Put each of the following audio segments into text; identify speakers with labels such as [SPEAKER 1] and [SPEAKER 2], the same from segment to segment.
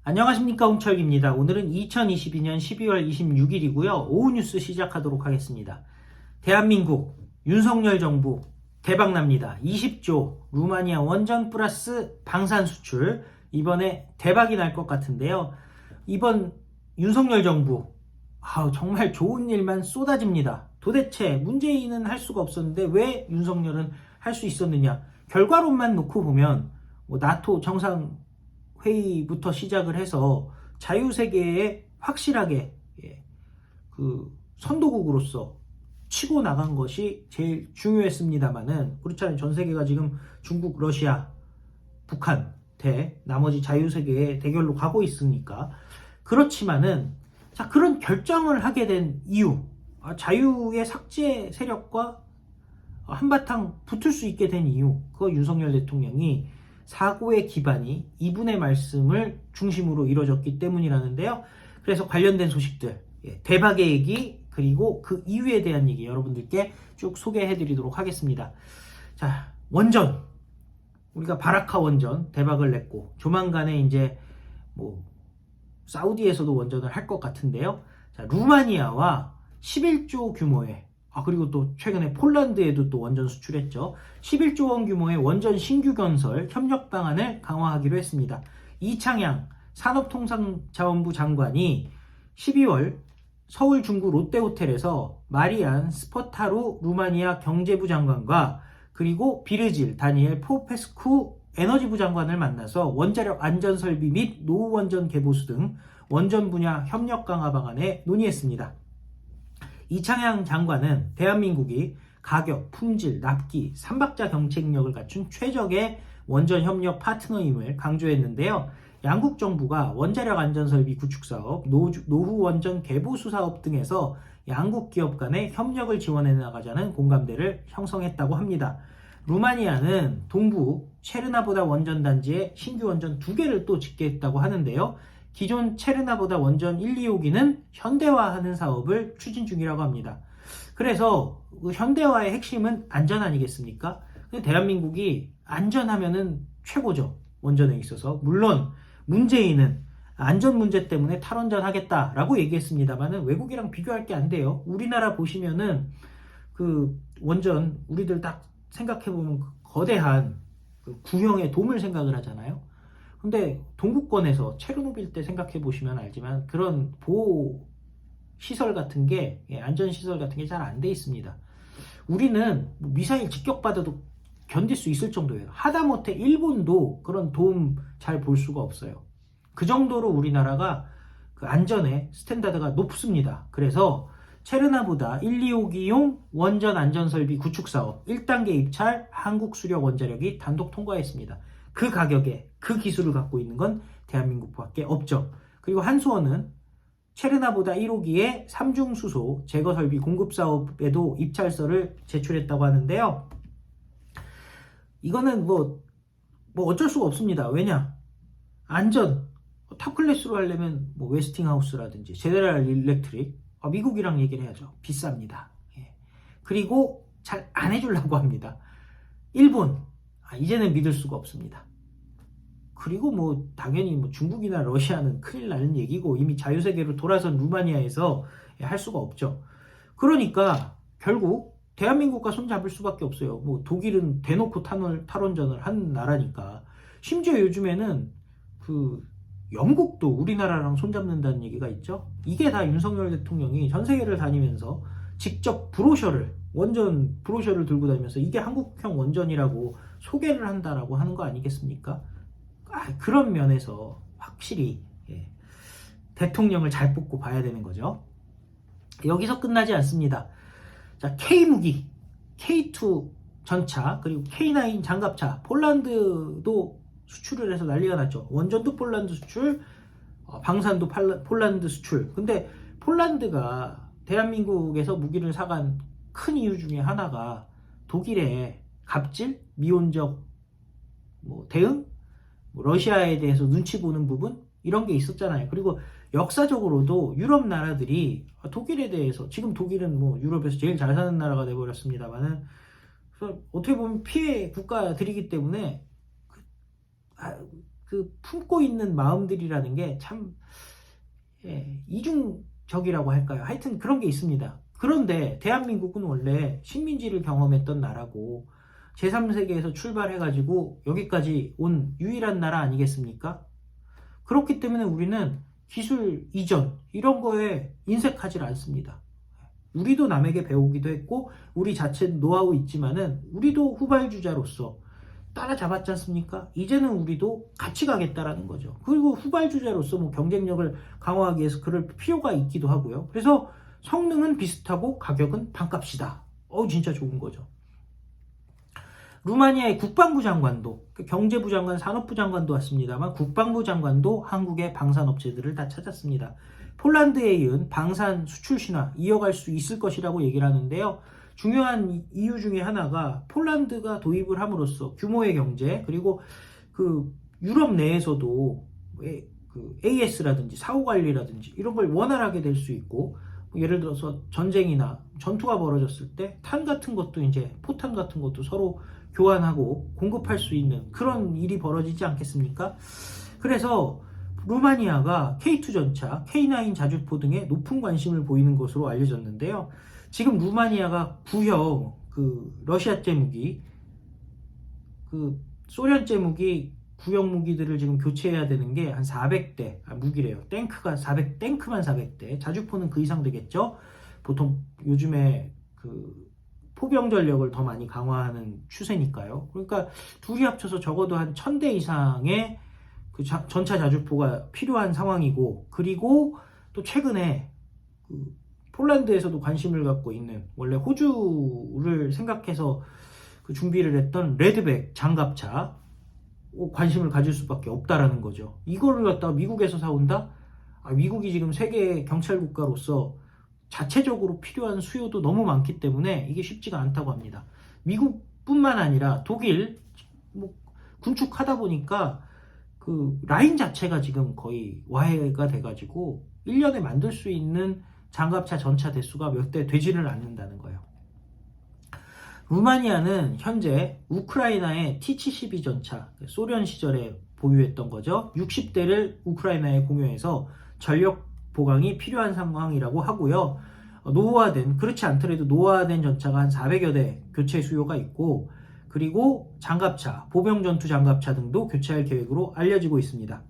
[SPEAKER 1] 안녕하십니까, 홍철기입니다. 오늘은 2022년 12월 26일이고요. 오후 뉴스 시작하도록 하겠습니다. 대한민국 윤석열 정부 대박납니다. 20조 루마니아 원전 플러스 방산 수출, 이번에 대박이 날 것 같은데요. 이번 윤석열 정부 정말 좋은 일만 쏟아집니다. 도대체 문재인은 할 수가 없었는데 왜 윤석열은 할 수 있었느냐. 결과론만 놓고 보면 나토 정상회의부터 시작을 해서 자유세계에 확실하게 선도국으로서 치고 나간 것이 제일 중요했습니다만은, 그렇잖아요. 전 세계가 지금 중국, 러시아, 북한 나머지 자유세계의 대결로 가고 있으니까. 그렇지만은 그런 결정을 하게 된 이유, 자유의 삭제 세력과 한바탕 붙을 수 있게 된 이유, 그거 윤석열 대통령이 사고의 기반이 이분의 말씀을 중심으로 이루어졌기 때문이라는데요. 그래서 관련된 소식들, 대박의 얘기, 그리고 그 이유에 대한 얘기 여러분들께 쭉 소개해 드리도록 하겠습니다. 자, 원전, 우리가 바라카 원전 대박을 냈고, 조만간에 이제 사우디에서도 원전을 할 것 같은데요. 자, 루마니아와 11조 규모의, 그리고 또 최근에 폴란드에도 또 원전 수출했죠. 11조 원 규모의 원전 신규 건설 협력 방안을 강화하기로 했습니다. 이창양 산업통상자원부 장관이 12월 서울 중구 롯데호텔에서 마리안 스포타루 루마니아 경제부 장관과 그리고 비르질 다니엘 포페스쿠 에너지부 장관을 만나서 원자력 안전설비 및 노후 원전 개보수 등 원전 분야 협력 강화 방안에 논의했습니다. 이창양 장관은 대한민국이 가격, 품질, 납기, 삼박자 경쟁력을 갖춘 최적의 원전 협력 파트너임을 강조했는데요. 양국 정부가 원자력 안전설비 구축 사업, 노후 원전 개보수 사업 등에서 양국 기업 간의 협력을 지원해 나가자는 공감대를 형성했다고 합니다. 루마니아는 동부 체르나보다 원전단지에 신규 원전 2개를 또 짓겠다고 하는데요. 기존 체르나보다 원전 1, 2호기는 현대화하는 사업을 추진 중이라고 합니다. 그래서 현대화의 핵심은 안전 아니겠습니까? 대한민국이 안전하면은 최고죠. 원전에 있어서. 물론 문재인은 안전 문제 때문에 탈원전 하겠다라고 얘기했습니다만은 외국이랑 비교할 게 안 돼요. 우리나라 보시면은 그 원전, 우리들 딱 생각해보면 거대한 구형의 돔을 생각을 하잖아요. 근데 동구권에서 체르노빌 때 생각해 보시면 알지만 그런 보호 시설 같은 게, 안전 시설 같은 게 잘 안 돼 있습니다. 우리는 미사일 직격받아도 견딜 수 있을 정도예요. 하다못해 일본도 그런 도움 잘 볼 수가 없어요. 그 정도로 우리나라가 그 안전의 스탠다드가 높습니다. 그래서 체르나보다 1, 2호기용 원전 안전설비 구축 사업 1단계 입찰 한국수력원자력이 단독 통과했습니다. 그 가격에 그 기술을 갖고 있는 건 대한민국밖에 없죠. 그리고 한수원은 체르나보다 1호기의 삼중수소 제거설비 공급사업에도 입찰서를 제출했다고 하는데요. 이거는 어쩔 수가 없습니다. 왜냐? 안전, 탑클래스로 하려면 웨스팅하우스라든지 제네럴 일렉트릭, 미국이랑 얘기를 해야죠. 비쌉니다. 그리고 잘 안 해주려고 합니다. 일본, 이제는 믿을 수가 없습니다. 그리고 당연히 중국이나 러시아는 큰일 나는 얘기고 이미 자유세계로 돌아선 루마니아에서 할 수가 없죠. 그러니까 결국 대한민국과 손잡을 수밖에 없어요. 독일은 대놓고 탈원전을 한 나라니까. 심지어 요즘에는 영국도 우리나라랑 손잡는다는 얘기가 있죠. 이게 다 윤석열 대통령이 전 세계를 다니면서 직접 원전 브로셔를 들고 다니면서 이게 한국형 원전이라고 소개를 한다라고 하는 거 아니겠습니까? 그런 면에서 확실히 대통령을 잘 뽑고 봐야 되는 거죠. 여기서 끝나지 않습니다. 자, K무기, K2 전차, 그리고 K9 장갑차, 폴란드도 수출을 해서 난리가 났죠. 원전도 폴란드 수출, 방산도 폴란드 수출. 근데 폴란드가 대한민국에서 무기를 사간 큰 이유 중에 하나가 독일의 갑질, 미온적 대응, 러시아에 대해서 눈치 보는 부분, 이런 게 있었잖아요. 그리고 역사적으로도 유럽 나라들이 독일에 대해서, 지금 독일은 유럽에서 제일 잘 사는 나라가 돼버렸습니다만은, 어떻게 보면 피해 국가들이기 때문에 그 품고 있는 마음들이라는 게 참 이중적이라고 할까요? 하여튼 그런 게 있습니다. 그런데 대한민국은 원래 식민지를 경험했던 나라고 제3세계에서 출발해가지고 여기까지 온 유일한 나라 아니겠습니까? 그렇기 때문에 우리는 기술 이전 이런 거에 인색하지 않습니다. 우리도 남에게 배우기도 했고 우리 자체 노하우 있지만은 우리도 후발주자로서 따라잡았지 않습니까? 이제는 우리도 같이 가겠다라는 거죠. 그리고 후발주자로서 뭐 경쟁력을 강화하기 위해서 그럴 필요가 있기도 하고요. 그래서 성능은 비슷하고 가격은 반값이다. 진짜 좋은 거죠. 루마니아의 국방부 장관도, 경제부 장관, 산업부 장관도 왔습니다만 국방부 장관도 한국의 방산업체들을 다 찾았습니다. 폴란드에 이은 방산 수출 신화 이어갈 수 있을 것이라고 얘기를 하는데요. 중요한 이유 중에 하나가 폴란드가 도입을 함으로써 규모의 경제 그리고 그 유럽 내에서도 그 AS라든지 사후관리라든지 이런 걸 원활하게 될 수 있고 예를 들어서 전쟁이나 전투가 벌어졌을 때 탄 같은 것도 이제 포탄 같은 것도 서로 교환하고 공급할 수 있는 그런 일이 벌어지지 않겠습니까? 그래서 루마니아가 K2 전차, K9 자주포 등에 높은 관심을 보이는 것으로 알려졌는데요. 지금 루마니아가 구형 그 러시아제 무기, 그 소련제 무기, 구형 무기들을 지금 교체해야 되는 게 한 400대 무기래요. 탱크만 400대, 자주포는 그 이상 되겠죠. 보통 요즘에 그 포병 전력을 더 많이 강화하는 추세니까요. 그러니까 둘이 합쳐서 적어도 한 1000대 이상의 그 전차 자주포가 필요한 상황이고, 그리고 또 최근에 그 폴란드에서도 관심을 갖고 있는, 원래 호주를 생각해서 그 준비를 했던 레드백 장갑차 관심을 가질 수밖에 없다라는 거죠. 이거를 갖다가 미국에서 사온다? 미국이 지금 세계 경찰 국가로서 자체적으로 필요한 수요도 너무 많기 때문에 이게 쉽지가 않다고 합니다. 미국뿐만 아니라 독일 뭐 군축하다 보니까 그 라인 자체가 지금 거의 와해가 돼가지고 1년에 만들 수 있는 장갑차 전차 대수가 몇 대 되지를 않는다는 거예요. 루마니아는 현재 우크라이나의 T-72 전차, 소련 시절에 보유했던 거죠. 60대를 우크라이나에 공유해서 전력 보강이 필요한 상황이라고 하고요. 그렇지 않더라도 노후화된 전차가 한 400여 대 교체 수요가 있고, 그리고 장갑차, 보병 전투 장갑차 등도 교체할 계획으로 알려지고 있습니다.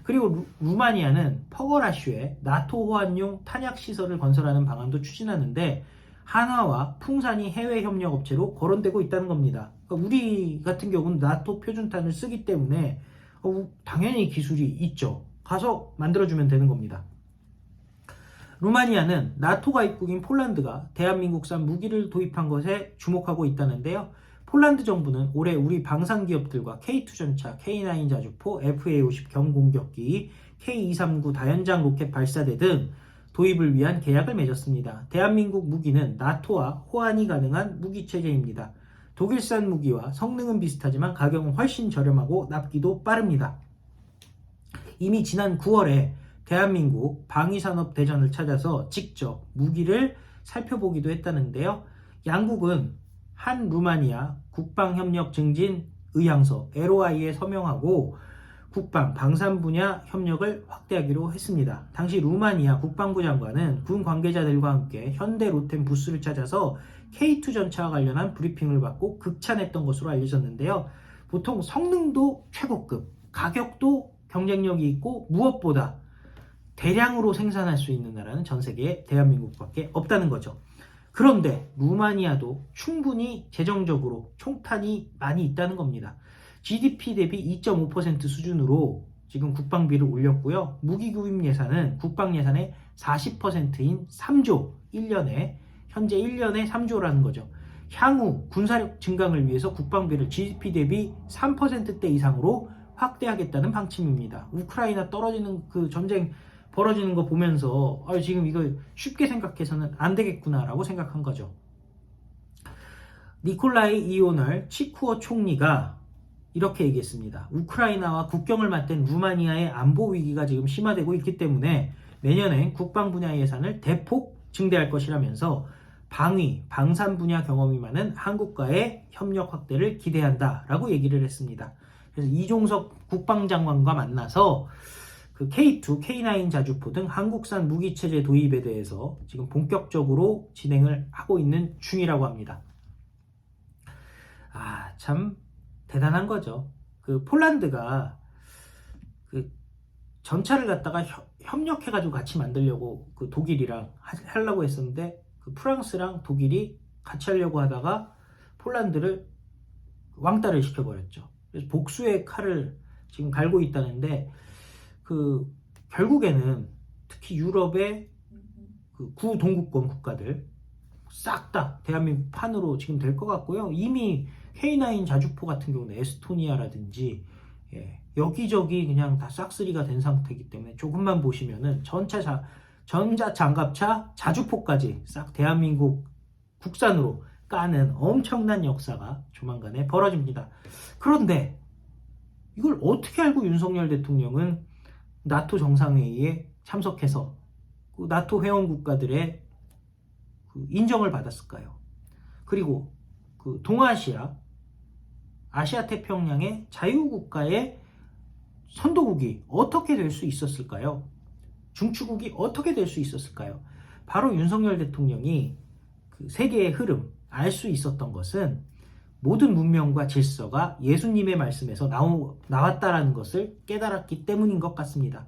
[SPEAKER 1] 그리고 루마니아는 퍼거라슈에 나토 호환용 탄약 시설을 건설하는 방안도 추진하는데 한화와 풍산이 해외 협력 업체로 거론되고 있다는 겁니다. 그러니까 우리 같은 경우는 나토 표준탄을 쓰기 때문에 당연히 기술이 있죠. 가서 만들어주면 되는 겁니다. 루마니아는 나토 가입국인 폴란드가 대한민국산 무기를 도입한 것에 주목하고 있다는데요. 폴란드 정부는 올해 우리 방산 기업들과 K2 전차, K9 자주포, FA-50 경공격기, K239 다연장 로켓 발사대 등 도입을 위한 계약을 맺었습니다. 대한민국 무기는 나토와 호환이 가능한 무기체계입니다. 독일산 무기와 성능은 비슷하지만 가격은 훨씬 저렴하고 납기도 빠릅니다. 이미 지난 9월에 대한민국 방위산업대전을 찾아서 직접 무기를 살펴보기도 했다는데요. 양국은 한 루마니아 국방협력 증진 의향서 LOI에 서명하고 국방, 방산 분야 협력을 확대하기로 했습니다. 당시 루마니아 국방부 장관은 군 관계자들과 함께 현대 로템 부스를 찾아서 K2 전차와 관련한 브리핑을 받고 극찬했던 것으로 알려졌는데요. 보통 성능도 최고급, 가격도 경쟁력이 있고 무엇보다 대량으로 생산할 수 있는 나라는 전 세계에 대한민국밖에 없다는 거죠. 그런데 루마니아도 충분히 재정적으로 총탄이 많이 있다는 겁니다. GDP 대비 2.5% 수준으로 지금 국방비를 올렸고요. 무기 구입 예산은 국방 예산의 40%인 3조, 현재 1년에 3조라는 거죠. 향후 군사력 증강을 위해서 국방비를 GDP 대비 3%대 이상으로 확대하겠다는 방침입니다. 우크라이나 떨어지는 그 전쟁 벌어지는 거 보면서 지금 이거 쉽게 생각해서는 안 되겠구나라고 생각한 거죠. 니콜라이 이오널 치쿠어 총리가 이렇게 얘기했습니다. 우크라이나와 국경을 맞댄 루마니아의 안보 위기가 지금 심화되고 있기 때문에 내년엔 국방 분야 예산을 대폭 증대할 것이라면서 방위, 방산 분야 경험이 많은 한국과의 협력 확대를 기대한다라고 얘기를 했습니다. 그래서 이종석 국방장관과 만나서 그 K2, K9 자주포 등 한국산 무기체제 도입에 대해서 지금 본격적으로 진행을 하고 있는 중이라고 합니다. 참 대단한 거죠. 그 폴란드가 그 전차를 갖다가 협력해가지고 같이 만들려고 그 독일이랑 하려고 했었는데 그 프랑스랑 독일이 같이 하려고 하다가 폴란드를 왕따를 시켜버렸죠. 그래서 복수의 칼을 지금 갈고 있다는데 그 결국에는 특히 유럽의 그 구동구권 국가들 싹 다 대한민국 판으로 지금 될 것 같고요. 이미 K9 자주포 같은 경우는 에스토니아라든지 여기저기 그냥 다 싹쓸이가 된 상태이기 때문에 조금만 보시면은 전자장갑차 자주포까지 싹 대한민국 국산으로 까는 엄청난 역사가 조만간에 벌어집니다. 그런데 이걸 어떻게 알고 윤석열 대통령은 나토 정상회의에 참석해서 그 나토 회원 국가들의 그 인정을 받았을까요? 그리고 그 동아시아, 아시아 태평양의 자유국가의 선도국이 어떻게 될 수 있었을까요? 중추국이 어떻게 될 수 있었을까요? 바로 윤석열 대통령이 그 세계의 흐름 알 수 있었던 것은 모든 문명과 질서가 예수님의 말씀에서 나왔다라는 것을 깨달았기 때문인 것 같습니다.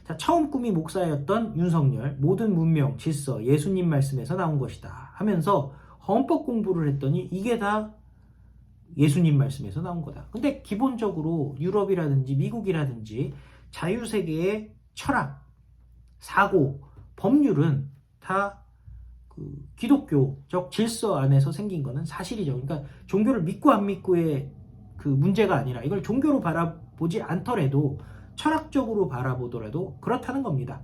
[SPEAKER 1] 자, 처음 꿈이 목사였던 윤석열, 모든 문명, 질서, 예수님 말씀에서 나온 것이다 하면서 헌법 공부를 했더니 이게 다 예수님 말씀에서 나온 거다. 근데 기본적으로 유럽이라든지 미국이라든지 자유세계의 철학, 사고, 법률은 다 그 기독교적 질서 안에서 생긴 거는 사실이죠. 그러니까 종교를 믿고 안 믿고의 그 문제가 아니라 이걸 종교로 바라보지 않더라도 철학적으로 바라보더라도 그렇다는 겁니다.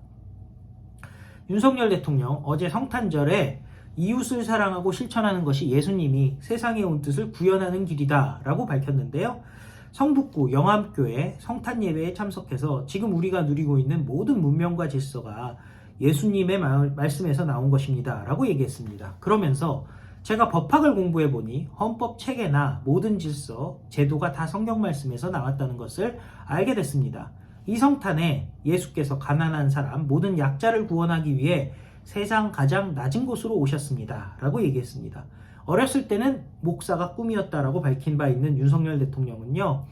[SPEAKER 1] 윤석열 대통령 어제 성탄절에 이웃을 사랑하고 실천하는 것이 예수님이 세상에 온 뜻을 구현하는 길이다 라고 밝혔는데요. 성북구 영암교회 성탄 예배에 참석해서 지금 우리가 누리고 있는 모든 문명과 질서가 예수님의 말씀에서 나온 것입니다 라고 얘기했습니다. 그러면서 제가 법학을 공부해 보니 헌법 체계나 모든 질서, 제도가 다 성경 말씀에서 나왔다는 것을 알게 됐습니다. 이 성탄에 예수께서 가난한 사람, 모든 약자를 구원하기 위해 세상 가장 낮은 곳으로 오셨습니다 라고 얘기했습니다. 어렸을 때는 목사가 꿈이었다라고 밝힌 바 있는 윤석열 대통령은요,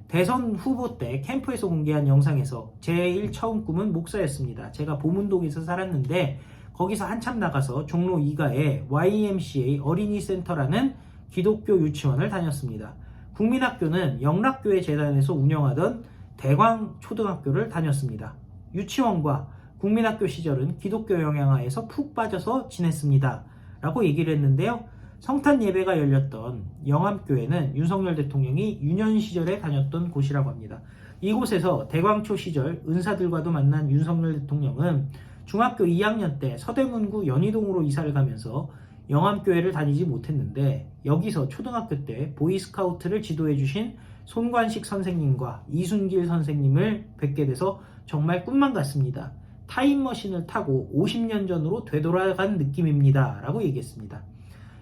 [SPEAKER 1] 대선 후보 때 캠프에서 공개한 영상에서 제일 처음 꿈은 목사였습니다. 제가 보문동에서 살았는데 거기서 한참 나가서 종로 2가에 YMCA 어린이 센터라는 기독교 유치원을 다녔습니다. 국민학교는 영락교회 재단에서 운영하던 대광초등학교를 다녔습니다. 유치원과 국민학교 시절은 기독교 영향하에서 푹 빠져서 지냈습니다 라고 얘기를 했는데요. 성탄 예배가 열렸던 영암교회는 윤석열 대통령이 유년 시절에 다녔던 곳이라고 합니다. 이곳에서 대광초 시절 은사들과도 만난 윤석열 대통령은 중학교 2학년 때 서대문구 연희동으로 이사를 가면서 영암교회를 다니지 못했는데 여기서 초등학교 때 보이스카우트를 지도해 주신 손관식 선생님과 이순길 선생님을 뵙게 돼서 정말 꿈만 같습니다. 타임머신을 타고 50년 전으로 되돌아간 느낌입니다 라고 얘기했습니다.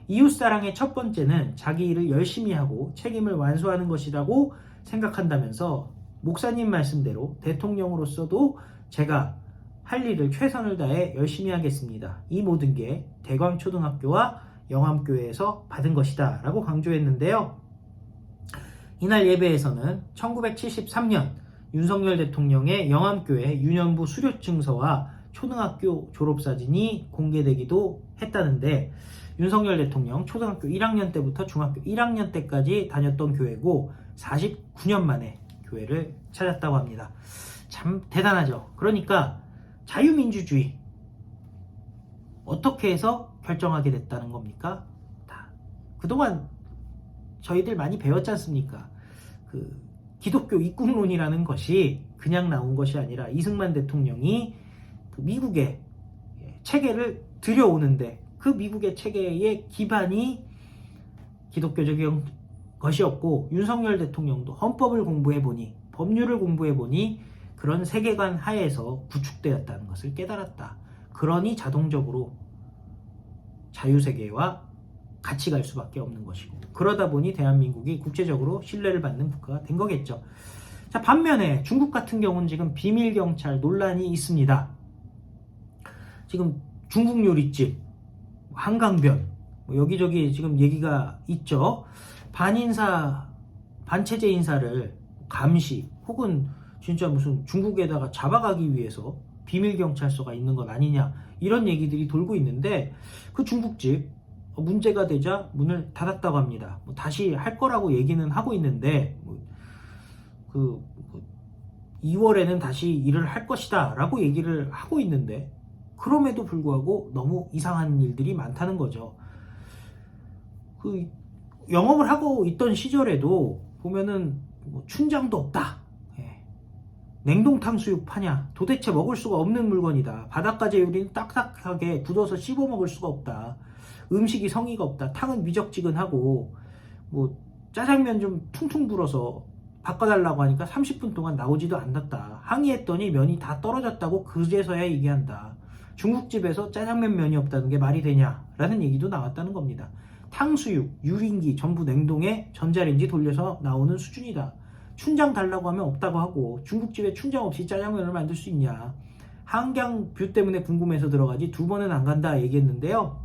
[SPEAKER 1] 이웃사랑의 첫 번째는 자기 일을 열심히 하고 책임을 완수하는 것이라고 생각한다면서 목사님 말씀대로 대통령으로서도 제가 할 일을 최선을 다해 열심히 하겠습니다. 이 모든 게 대광초등학교와 영암교회에서 받은 것이다 라고 강조했는데요. 이날 예배에서는 1973년 윤석열 대통령의 영암교회 유년부 수료증서와 초등학교 졸업사진이 공개되기도 했다는데 윤석열 대통령 초등학교 1학년 때부터 중학교 1학년 때까지 다녔던 교회고 49년 만에 교회를 찾았다고 합니다. 참 대단하죠. 그러니까 자유민주주의 어떻게 해서 결정하게 됐다는 겁니까? 그동안 저희들 많이 배웠지 않습니까? 그 기독교 입국론이라는 것이 그냥 나온 것이 아니라 이승만 대통령이 그 미국의 체계를 들여오는데 그 미국의 체계의 기반이 기독교적인 것이었고 윤석열 대통령도 헌법을 공부해보니 법률을 공부해보니 그런 세계관 하에서 구축되었다는 것을 깨달았다. 그러니 자동적으로 자유세계와 같이 갈 수밖에 없는 것이고, 그러다 보니 대한민국이 국제적으로 신뢰를 받는 국가가 된 거겠죠. 자, 반면에 중국 같은 경우는 지금 비밀경찰 논란이 있습니다. 지금 중국 요리집, 한강변, 여기저기 지금 얘기가 있죠. 반체제 인사를 감시 혹은 진짜 무슨 중국에다가 잡아가기 위해서 비밀경찰서가 있는 건 아니냐, 이런 얘기들이 돌고 있는데, 그 중국집 문제가 되자 문을 닫았다고 합니다. 다시 할 거라고 얘기는 하고 있는데, 2월에는 다시 일을 할 것이다 라고 얘기를 하고 있는데, 그럼에도 불구하고 너무 이상한 일들이 많다는 거죠. 영업을 하고 있던 시절에도 보면은 춘장도 없다, 냉동 탕수육 파냐, 도대체 먹을 수가 없는 물건이다, 바닷가재 요리는 딱딱하게 굳어서 씹어 먹을 수가 없다, 음식이 성의가 없다, 탕은 미적지근하고 짜장면 좀 퉁퉁 불어서 바꿔달라고 하니까 30분 동안 나오지도 않았다, 항의했더니 면이 다 떨어졌다고 그제서야 얘기한다, 중국집에서 짜장면 면이 없다는 게 말이 되냐 라는 얘기도 나왔다는 겁니다. 탕수육, 유린기 전부 냉동에 전자레인지 돌려서 나오는 수준이다. 춘장 달라고 하면 없다고 하고, 중국집에 춘장 없이 짜장면을 만들 수 있냐, 한강뷰 때문에 궁금해서 들어가지 2번은 안 간다 얘기했는데요.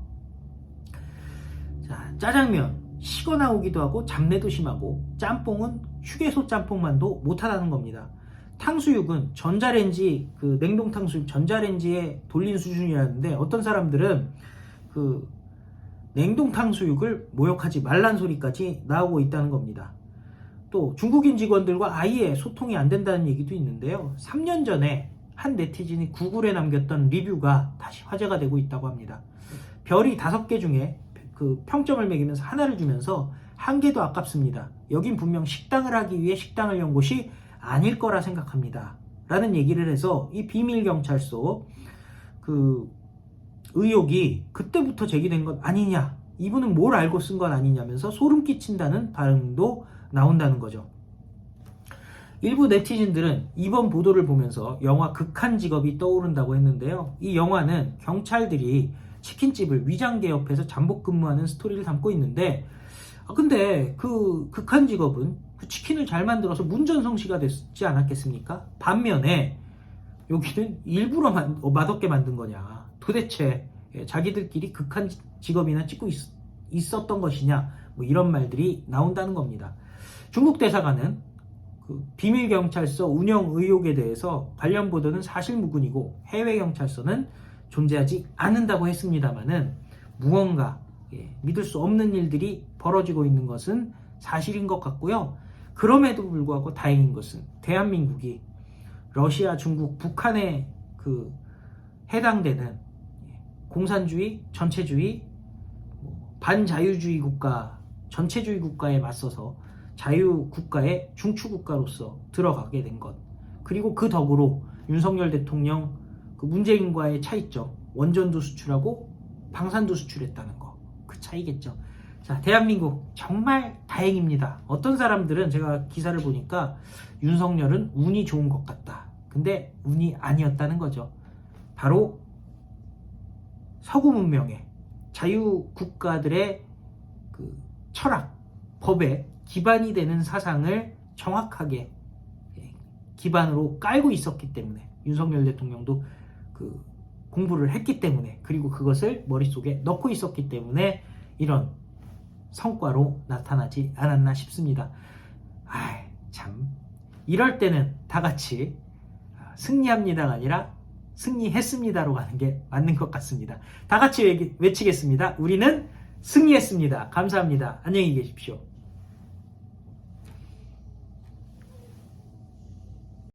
[SPEAKER 1] 자, 짜장면 식어 나오기도 하고 잡내도 심하고, 짬뽕은 휴게소 짬뽕만도 못하다는 겁니다. 탕수육은 전자레인지, 냉동 탕수육 전자레인지에 돌린 수준이라는데, 어떤 사람들은 냉동 탕수육을 모욕하지 말란 소리까지 나오고 있다는 겁니다. 또 중국인 직원들과 아예 소통이 안 된다는 얘기도 있는데요. 3년 전에 한 네티즌이 구글에 남겼던 리뷰가 다시 화제가 되고 있다고 합니다. 별이 5개 중에 평점을 매기면서 하나를 주면서 1개도 아깝습니다. 여긴 분명 식당을 하기 위해 식당을 연 곳이 아닐 거라 생각합니다 라는 얘기를 해서, 이 비밀경찰서 의혹이 그때부터 제기된 것 아니냐, 이분은 뭘 알고 쓴 건 아니냐면서 소름 끼친다는 반응도 나온다는 거죠. 일부 네티즌들은 이번 보도를 보면서 영화 극한직업이 떠오른다고 했는데요. 이 영화는 경찰들이 치킨집을 위장 개업해서 잠복 근무하는 스토리를 담고 있는데, 근데 그 극한직업은 치킨을 잘 만들어서 문전성시가 됐지 않았겠습니까? 반면에 여기는 일부러 맛없게 만든 거냐, 도대체 자기들끼리 극한직업이나 찍고 있었던 것이냐, 이런 말들이 나온다는 겁니다. 중국 대사관은 비밀경찰서 운영 의혹에 대해서 관련 보도는 사실무근이고 해외경찰서는 존재하지 않는다고 했습니다마는, 무언가 믿을 수 없는 일들이 벌어지고 있는 것은 사실인 것 같고요. 그럼에도 불구하고 다행인 것은 대한민국이 러시아, 중국, 북한에 해당되는 공산주의, 전체주의, 반자유주의 국가, 전체주의 국가에 맞서서 자유국가의 중추국가로서 들어가게 된 것, 그리고 그 덕으로 윤석열 대통령 문재인과의 차이점, 원전도 수출하고 방산도 수출했다는 거, 그 차이겠죠. 자, 대한민국 정말 다행입니다. 어떤 사람들은 제가 기사를 보니까 윤석열은 운이 좋은 것 같다, 근데 운이 아니었다는 거죠. 바로 서구 문명의 자유국가들의 철학, 법에 기반이 되는 사상을 정확하게 기반으로 깔고 있었기 때문에, 윤석열 대통령도 공부를 했기 때문에, 그리고 그것을 머릿속에 넣고 있었기 때문에 이런 성과로 나타나지 않았나 싶습니다. 참, 이럴 때는 다 같이 승리합니다가 아니라 승리했습니다로 가는 게 맞는 것 같습니다. 다 같이 외치겠습니다. 우리는 승리했습니다. 감사합니다. 안녕히 계십시오.